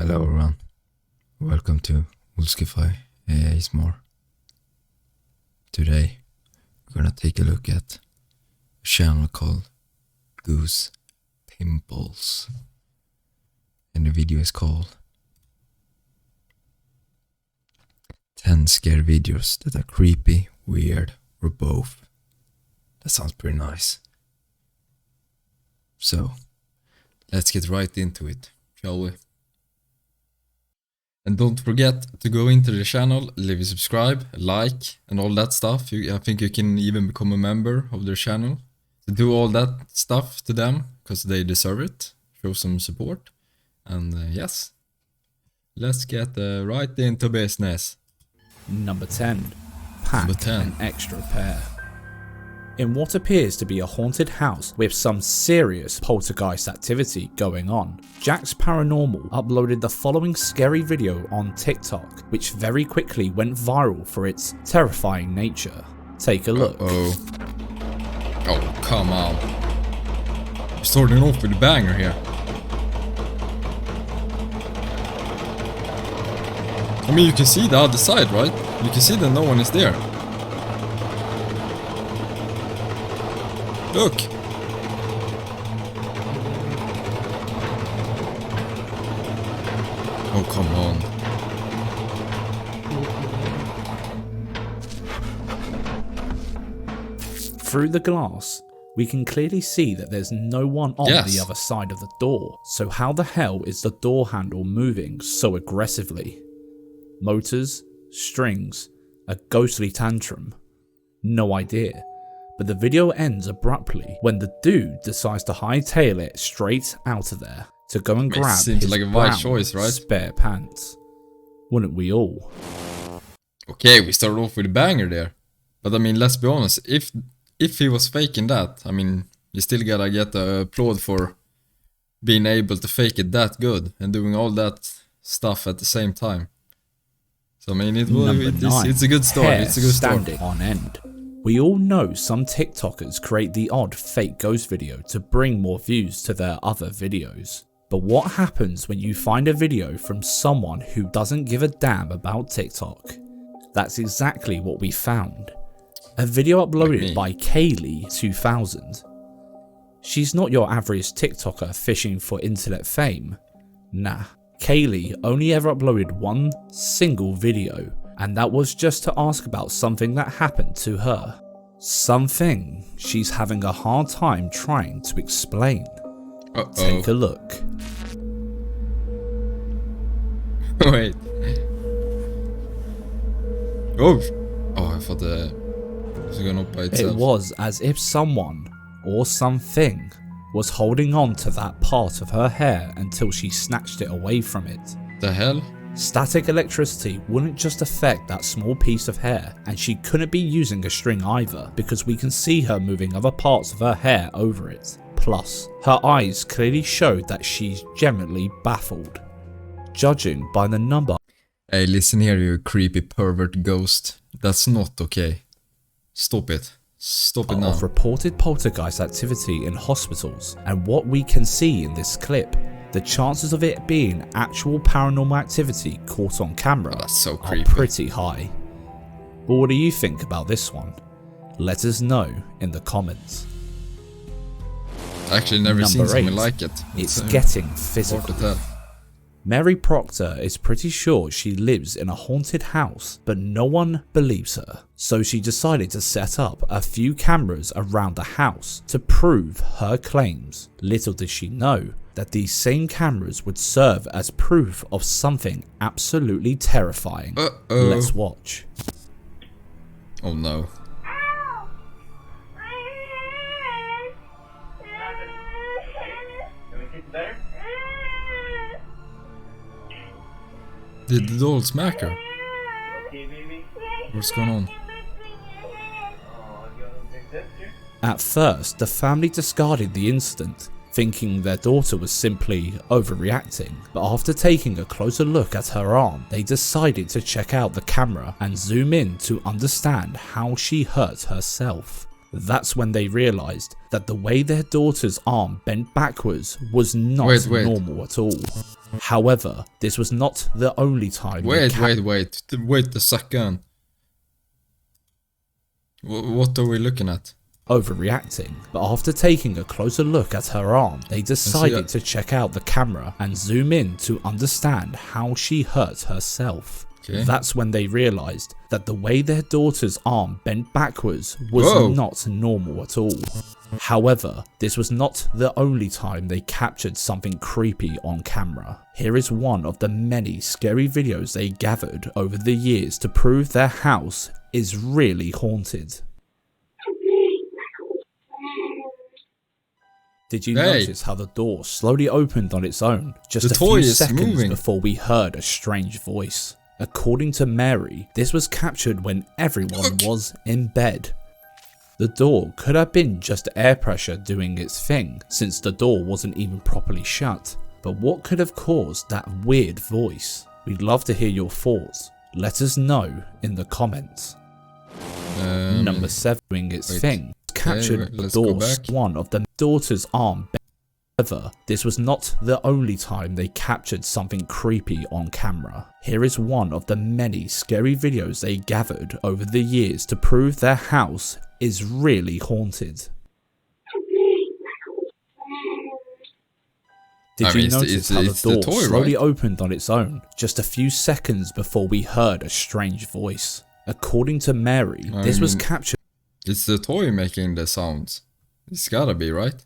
Hello everyone, welcome to OllzkifyTV. Today we're gonna take a look at a channel called Goose Pimples, and the video is called 10 scare videos that are creepy, weird, or both. That sounds pretty nice. So let's get right into it, shall we? And don't forget to go into the channel, leave a subscribe, like, and all that stuff. I think you can even become a member of their channel. So do all that stuff to them, because they deserve it. Show some support. And yes, let's get right into business. Number 10. Pack Number 10. an extra pair. In what appears to be a haunted house with some serious poltergeist activity going on, Jack's Paranormal uploaded the following scary video on TikTok, which very quickly went viral for its terrifying nature. Take a look. Oh, come on. You're starting off with a banger here. I mean, you can see the other side, right? You can see that no one is there. Look! Oh, come on. Through the glass, we can clearly see that there's no one on the other side of the door. So how the hell is the door handle moving so aggressively? Motors, strings, a ghostly tantrum. No idea. But the video ends abruptly when the dude decides to hightail it straight out of there to go and grab his like a brown wise choice, right? spare pants. Wouldn't we all? Okay, we started off with a banger there. But I mean, let's be honest, if he was faking that, I mean, you still gotta get the applaud for being able to fake it that good and doing all that stuff at the same time. So I mean, it's a good story. It's a good story. Standing on end. We all know some TikTokers create the odd fake ghost video to bring more views to their other videos. But what happens when you find a video from someone who doesn't give a damn about TikTok? That's exactly what we found. A video uploaded by Kaylee2000. She's not your average TikToker fishing for internet fame. Nah, Kaylee only ever uploaded one single video, and that was just to ask about something that happened to her. Something she's having a hard time trying to explain. Take a look. Wait. Oh, I thought it was going up by itself. It was as if someone or something was holding on to that part of her hair until she snatched it away from it. The hell? Static electricity wouldn't just affect that small piece of hair, and she couldn't be using a string either, because we can see her moving other parts of her hair over it. Plus, her eyes clearly showed that she's genuinely baffled. Judging by the number. Hey, listen here, you creepy pervert ghost. That's not okay. Stop it. Stop it now. Of reported poltergeist activity in hospitals, and what we can see in this clip, the chances of it being actual paranormal activity caught on camera are pretty high. But what do you think about this one? Let us know in the comments. I actually never seen something like it. It's getting physical. Mary Proctor is pretty sure she lives in a haunted house, but no one believes her. So she decided to set up a few cameras around the house to prove her claims. Little did she know that these same cameras would serve as proof of something absolutely terrifying. Let's watch. Oh no. Did the doll smack her? What's going on? At first, the family discarded the incident, thinking their daughter was simply overreacting, but after taking a closer look at her arm, they decided to check out the camera and zoom in to understand how she hurt herself. That's when they realised that the way their daughter's arm bent backwards was not Wait. normal at all. However, this was not the only time. Wait a second. What are we looking at? Overreacting, but after taking a closer look at her arm, they decided to check out the camera and zoom in to understand how she hurt herself. Okay. That's when they realised that the way their daughter's arm bent backwards was not normal at all. However, this was not the only time they captured something creepy on camera. Here is one of the many scary videos they gathered over the years to prove their house is really haunted. Did you notice how the door slowly opened on its own just a few seconds before we heard a strange voice? According to Mary, this was captured when everyone was in bed. The door could have been just air pressure doing its thing, since the door wasn't even properly shut. But what could have caused that weird voice? We'd love to hear your thoughts. Let us know in the comments. Number 7 doing its thing. Captured the door. One of the daughter's arm. However, this was not the only time they captured something creepy on camera. Here is one of the many scary videos they gathered over the years to prove their house is really haunted. Did you notice how the door slowly opened on its own just a few seconds before we heard a strange voice? According to Mary, this was captured. It's the toy making the sounds. It's gotta be, right?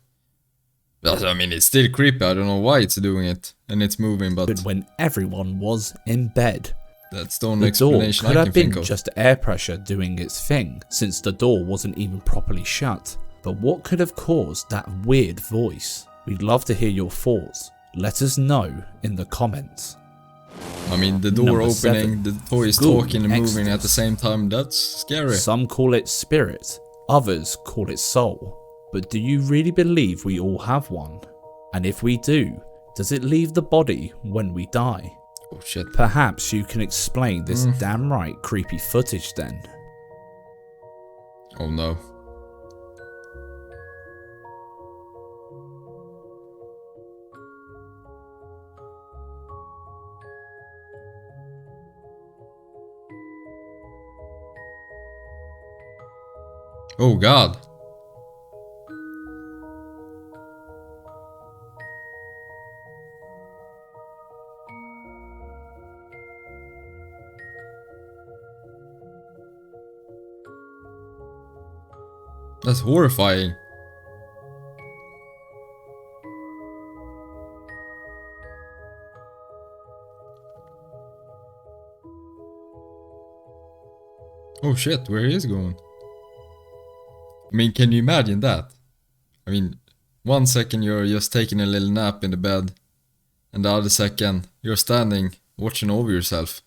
I mean, it's still creepy. I don't know why it's doing it and it's moving, but when everyone was in bed. That's the only explanation I can think of. The door could have been just air pressure doing its thing, since the door wasn't even properly shut. But what could have caused that weird voice? We'd love to hear your thoughts. Let us know in the comments. I mean, the door opening, the toy is talking and moving at the same time. That's scary. Some call it spirit, others call it soul. But do you really believe we all have one? And if we do, does it leave the body when we die? Oh shit. Perhaps you can explain this damn right creepy footage then. Oh no. Oh god. That's horrifying. Oh shit, where he is going? I mean, can you imagine that? I mean, 1 second you're just taking a little nap in the bed, and the other second you're standing watching over yourself.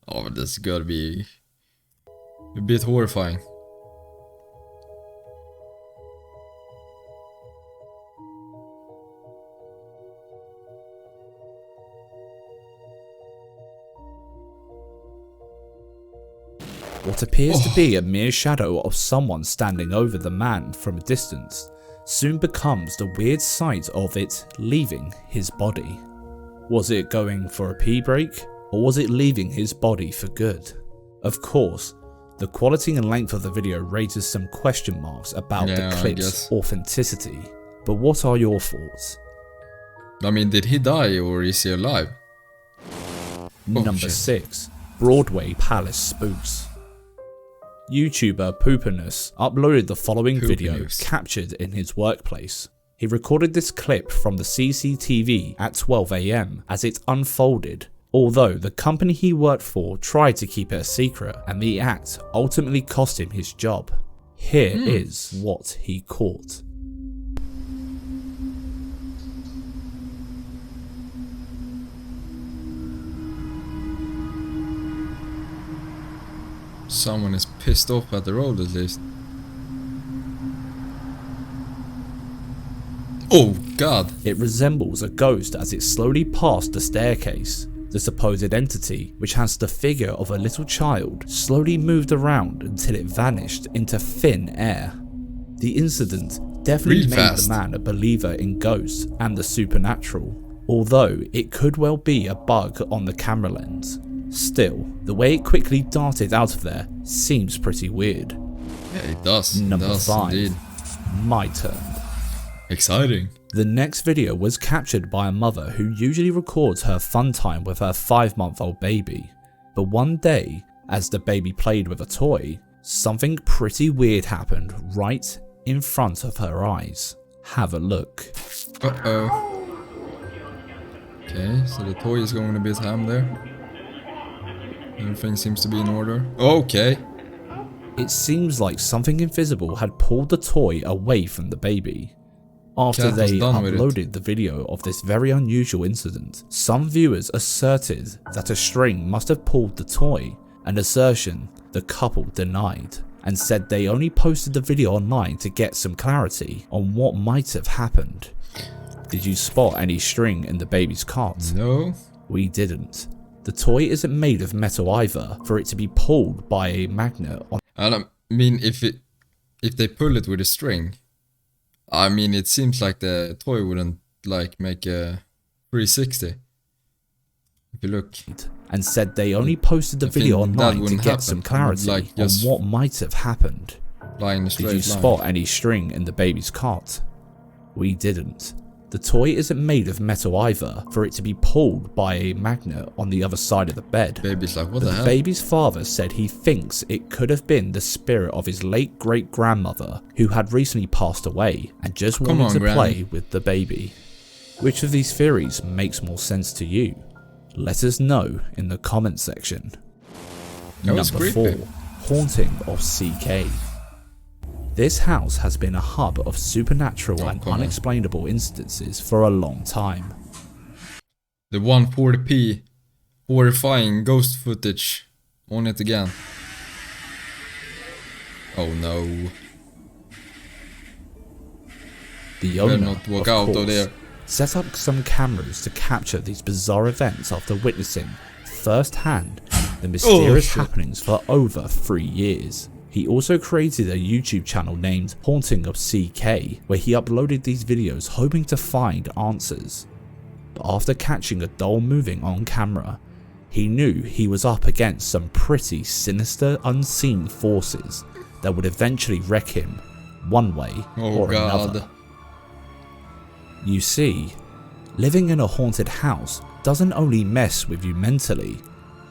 Oh, that's gotta be a bit horrifying. What appears to be a mere shadow of someone standing over the man from a distance soon becomes the weird sight of it leaving his body. Was it going for a pee break, or was it leaving his body for good? Of course, the quality and length of the video raises some question marks about the clip's authenticity, but what are your thoughts? I mean, did he die or is he alive? Number 6. Broadway Palace Spooks. YouTuber Poopinus uploaded the following video captured in his workplace. He recorded this clip from the CCTV at 12 AM as it unfolded, although the company he worked for tried to keep it a secret and the act ultimately cost him his job. Here is what he caught. Someone is pissed off at the road at least. Oh god! It resembles a ghost as it slowly passed the staircase. The supposed entity, which has the figure of a little child, slowly moved around until it vanished into thin air. The incident definitely Real made fast. the man a believer in ghosts and the supernatural, although it could well be a bug on the camera lens. Still, the way it quickly darted out of there seems pretty weird. Yeah, it does. Number it does 5. indeed. My turn. Exciting. The next video was captured by a mother who usually records her fun time with her 5-month-old baby. But one day, as the baby played with a toy, something pretty weird happened right in front of her eyes. Have a look. Uh-oh. Okay, so the toy is going a bit ham there. Everything seems to be in order. Okay. It seems like something invisible had pulled the toy away from the baby. After Cat was they done with it. uploaded the video of this very unusual incident, some viewers asserted that a string must have pulled the toy, an assertion the couple denied, and said they only posted the video online to get some clarity on what might have happened. Did you spot any string in the baby's cot? No. We didn't. The toy isn't made of metal either for it to be pulled by a magnet on. And I mean, if they pull it with a string, I mean, it seems like the toy wouldn't like make a 360. If you look. And said they only posted the I video think that online to wouldn't get happen. some clarity Like, on just what might have happened. Lying straight Did you spot any string in the baby's cot? We didn't. The toy isn't made of metal either for it to be pulled by a magnet on the other side of the bed. Baby's like, what But the the hell? baby's father said he thinks it could have been the spirit of his late great-grandmother who had recently passed away and just Come wanted on, to Granny. play with the baby. Which of these theories makes more sense to you? Let us know in the comment section. That was Number creepy. 4. Haunting of CK. This house has been a hub of supernatural and come on. unexplainable incidences for a long time. The 140p horrifying ghost footage on it again. Oh no. The Better owner, not walk of out course, of there. set up some cameras to capture these bizarre events after witnessing firsthand the mysterious shit. happenings for over 3 years. He also created a YouTube channel named Haunting of CK where he uploaded these videos hoping to find answers. But after catching a doll moving on camera, he knew he was up against some pretty sinister unseen forces that would eventually wreck him one way Oh or god. another. You see, living in a haunted house doesn't only mess with you mentally,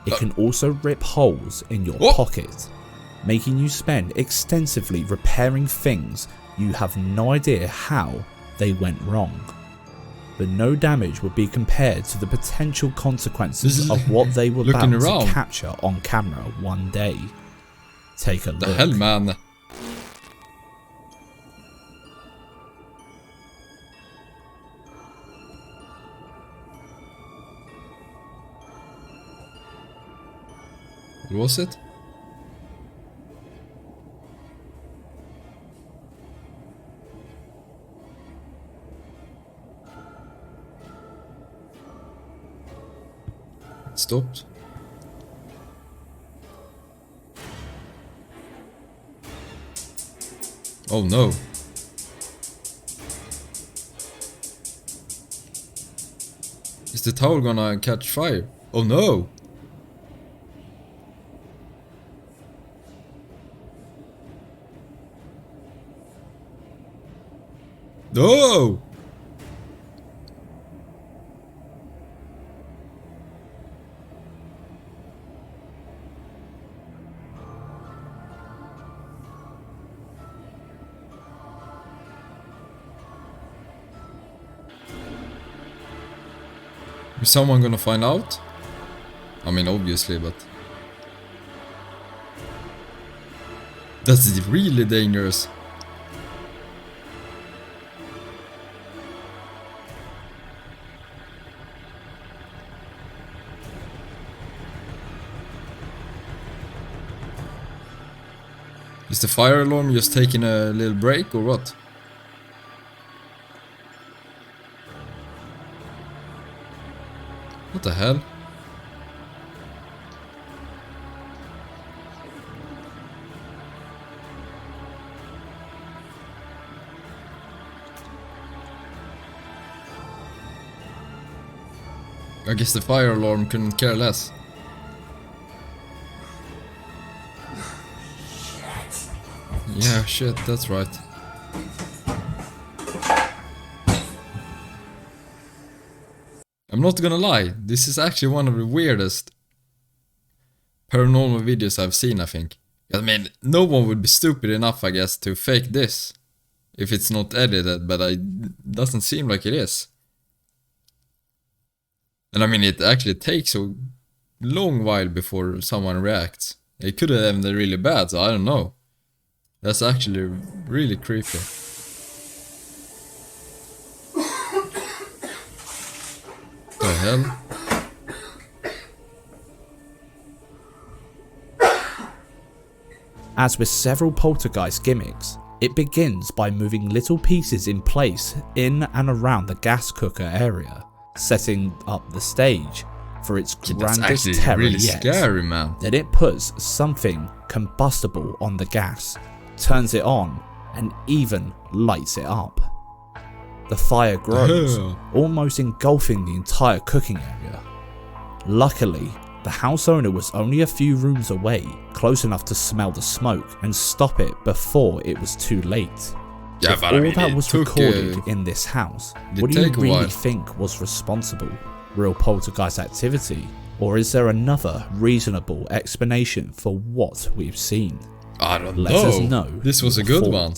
it can also rip holes in your Oh. pocket, making you spend extensively repairing things you have no idea how they went wrong. But no damage would be compared to the potential This consequences is of what they were about looking around. to capture on camera one day. Take a The look. hell, man. What was it? It stopped. Oh no. Is the towel gonna catch fire? Oh no! No! Is someone gonna find out? I mean, obviously, but... That's really dangerous. Is the fire alarm just taking a little break or what? What the hell? I guess the fire alarm couldn't care less. Yeah, shit, that's right. I'm not gonna lie, this is actually one of the weirdest paranormal videos I've seen, I think. I mean, no one would be stupid enough, I guess, to fake this. If it's not edited, but it doesn't seem like it is. And I mean, it actually takes a long while before someone reacts. It could have ended really bad, so I don't know. That's actually really creepy. The hell? As with several poltergeist gimmicks, it begins by moving little pieces in place in and around the gas cooker area, setting up the stage for its grandest terror really yet. Scary, man. Then it puts something combustible on the gas, turns it on, and even lights it up. The fire grows, almost engulfing the entire cooking area. Luckily, the house owner was only a few rooms away, close enough to smell the smoke and stop it before it was too late. Yeah, If but all I mean, that it was took, recorded in this house, what do you really think was responsible? Real poltergeist activity? Or is there another reasonable explanation for what we've seen? I don't know. Let us know. This was a good one.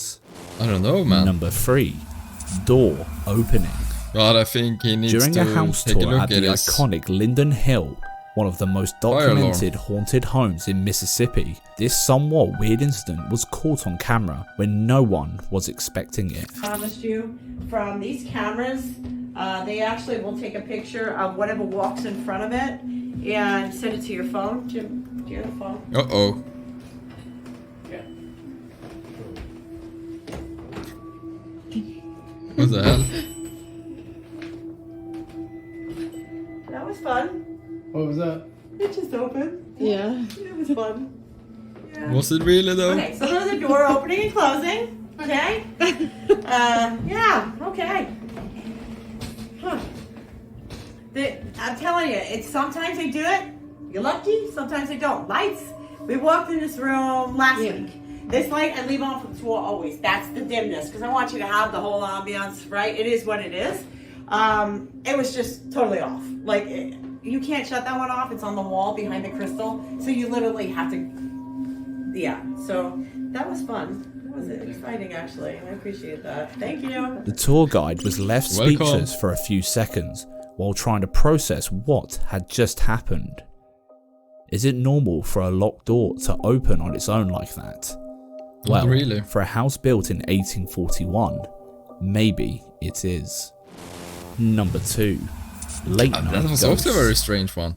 I don't know, man. Number 3. Door opening. God, I think he needs During to a house take a tour look at the at his iconic Linden Hill, one of the most documented haunted homes in Mississippi, this somewhat weird incident was caught on camera when no one was expecting it. I promised you from these cameras, they actually will take a picture of whatever walks in front of it and send it to your phone. Jim, do you have a phone? Uh-oh. Yeah. What the hell? That was fun. What was that? It just opened. Yeah. It was fun. Yeah. Was it really though? Okay, so there's a door opening and closing. Okay. Yeah. Okay. Huh. I'm telling you, it's sometimes they do it. You're lucky. Sometimes they don't. Lights. We walked in this room last week. This light I leave on from the wall always. That's the dimness because I want you to have the whole ambiance. Right. It is what it is. It was just totally off. Like. You can't shut that one off. It's on the wall behind the crystal. So you literally have to, yeah. So that was fun. That was exciting, actually. I appreciate that. Thank you. The tour guide was left speechless for a few seconds while trying to process what had just happened. Is it normal for a locked door to open on its own like that? Well, really. For a house built in 1841, maybe it is. Number 2. Late night that was ghosts. also a very strange one.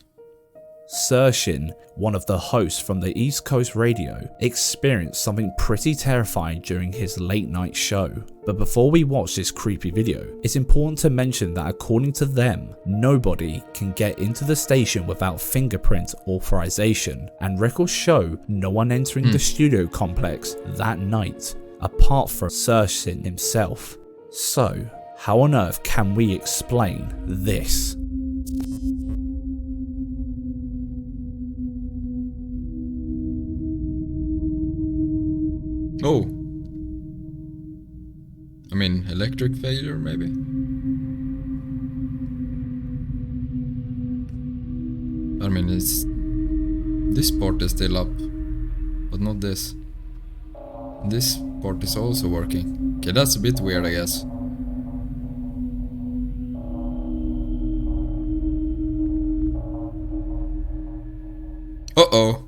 Sershin, one of the hosts from the East Coast radio, experienced something pretty terrifying during his late night show. But before we watch this creepy video, it's important to mention that according to them, nobody can get into the station without fingerprint authorization, and records show no one entering the studio complex that night, apart from Sershin himself. So, how on earth can we explain this? Oh. I mean, electric failure, maybe? I mean, it's... This part is still up. But not this. This part is also working. Okay, that's a bit weird, I guess. Uh-oh.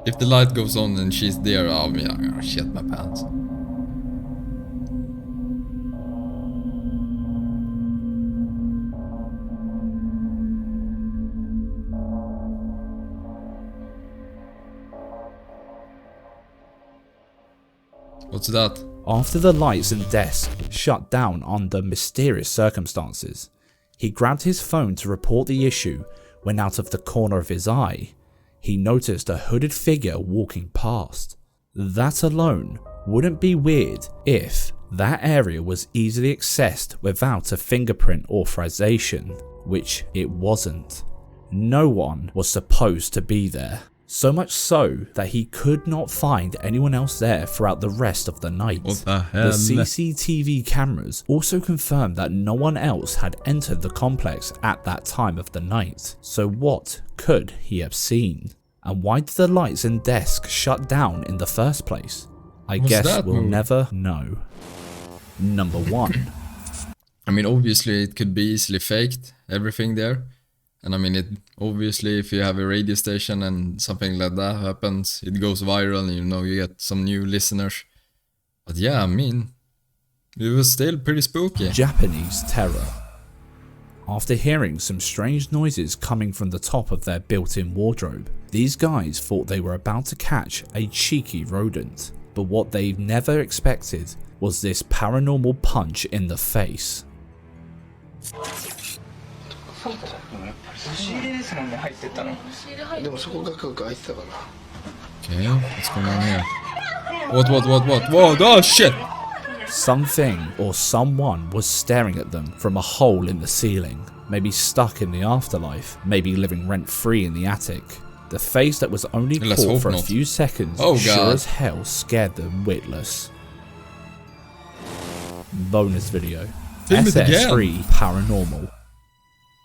If the light goes on and she's there, I'm gonna shit my pants. What's that? After the lights and desk shut down under mysterious circumstances, he grabbed his phone to report the issue when out of the corner of his eye, he noticed a hooded figure walking past. That alone wouldn't be weird if that area was easily accessed without a fingerprint authorization, which it wasn't. No one was supposed to be there. So much so that he could not find anyone else there throughout the rest of the night. What the hell? The CCTV cameras also confirmed that no one else had entered the complex at that time of the night. So what could he have seen? And why did the lights and desk shut down in the first place? I guess we'll never know. Number 1. I mean, obviously it could be easily faked, everything there. And I mean, it obviously if you have a radio station and something like that happens, it goes viral and you know you get some new listeners. But yeah, I mean, it was still pretty spooky. Japanese terror. After hearing some strange noises coming from the top of their built-in wardrobe, these guys thought they were about to catch a cheeky rodent. But what they never expected was this paranormal punch in the face. Okay, what's going on here? What? Whoa, oh shit! Something or someone was staring at them from a hole in the ceiling. Maybe stuck in the afterlife, maybe living rent-free in the attic. The face that was only caught for a few seconds sure as hell scared them witless. Bonus video. SS3 Paranormal.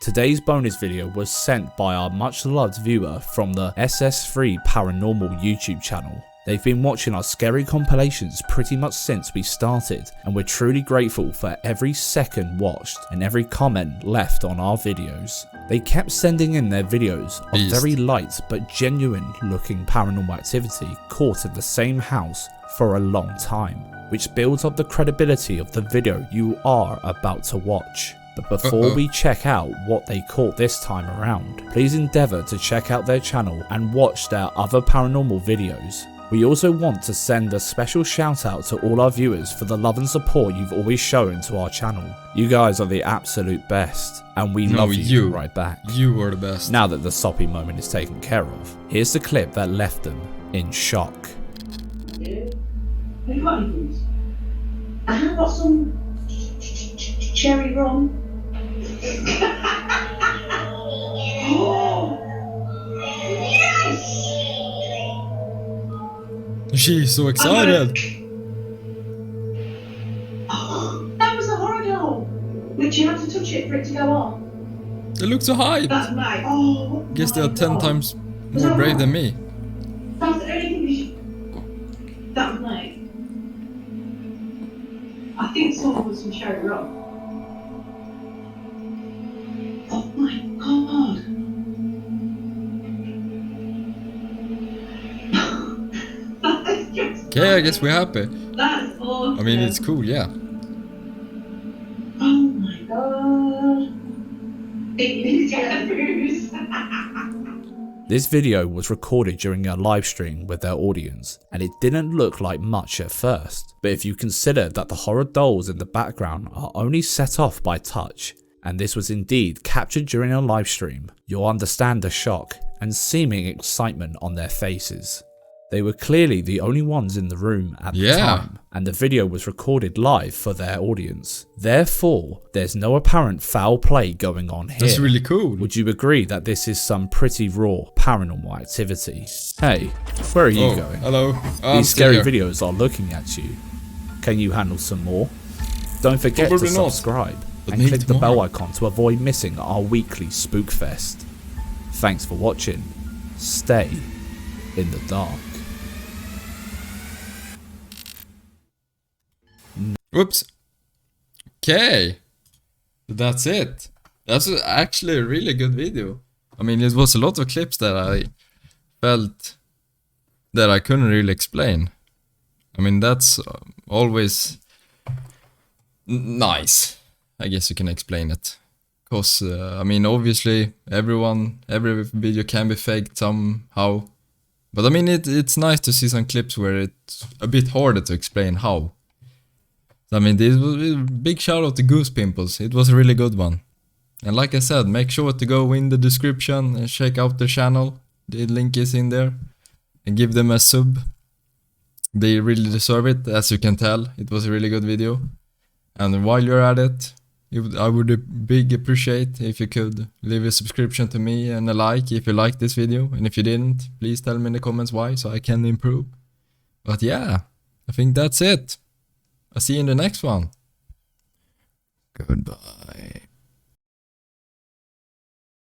Today's bonus video was sent by our much loved viewer from the SS3 Paranormal YouTube channel. They've been watching our scary compilations pretty much since we started, and we're truly grateful for every second watched and every comment left on our videos. They kept sending in their videos of very light but genuine looking paranormal activity caught in the same house for a long time, which builds up the credibility of the video you are about to watch. But before we check out what they caught this time around, please endeavour to check out their channel and watch their other paranormal videos. We also want to send a special shout out to all our viewers for the love and support you've always shown to our channel. You guys are the absolute best, and we love you right back. You are the best. Now that the soppy moment is taken care of, here's the clip that left them in shock. Yeah. Have you got any booze? I have got some cherry rum. Oh! Yes! She's so excited. That was a horror doll. Which you have to touch it for it to go on. They look so hyped. That's mine. Oh, Guess they are 10 times more brave than me. That's the only thing we should... That was mine. I think someone with some cherry rum. Oh my god. Okay, I guess we're happy. That's awesome. I mean, it's cool, yeah. Oh my god. It is Bruce. This video was recorded during a live stream with their audience, and it didn't look like much at first. But if you consider that the horror dolls in the background are only set off by touch, and this was indeed captured during a live stream, you'll understand the shock and seeming excitement on their faces. They were clearly the only ones in the room at the time, and the video was recorded live for their audience. Therefore, there's no apparent foul play going on here. That's really cool. Would you agree that this is some pretty raw paranormal activity? Hey, where are you going? Hello. These scary videos are looking at you. Can you handle some more? Don't forget to subscribe and click the bell icon to avoid missing our weekly Spook Fest. Thanks for watching. Stay in the dark. Whoops. Okay. That's it. That's actually a really good video. I mean, it was a lot of clips that I felt that I couldn't really explain. I mean, that's always nice. I guess you can explain it. Because, I mean, obviously, every video can be faked somehow. But I mean, it's nice to see some clips where it's a bit harder to explain how. I mean, this was a big shout out to Goose Pimples. It was a really good one. And like I said, make sure to go in the description and check out the channel. The link is in there. And give them a sub. They really deserve it, as you can tell. It was a really good video. And while you're at it, I would big appreciate if you could leave a subscription to me and a like if you liked this video. And if you didn't, please tell me in the comments why, so I can improve. But yeah, I think that's it. I'll see you in the next one. Goodbye.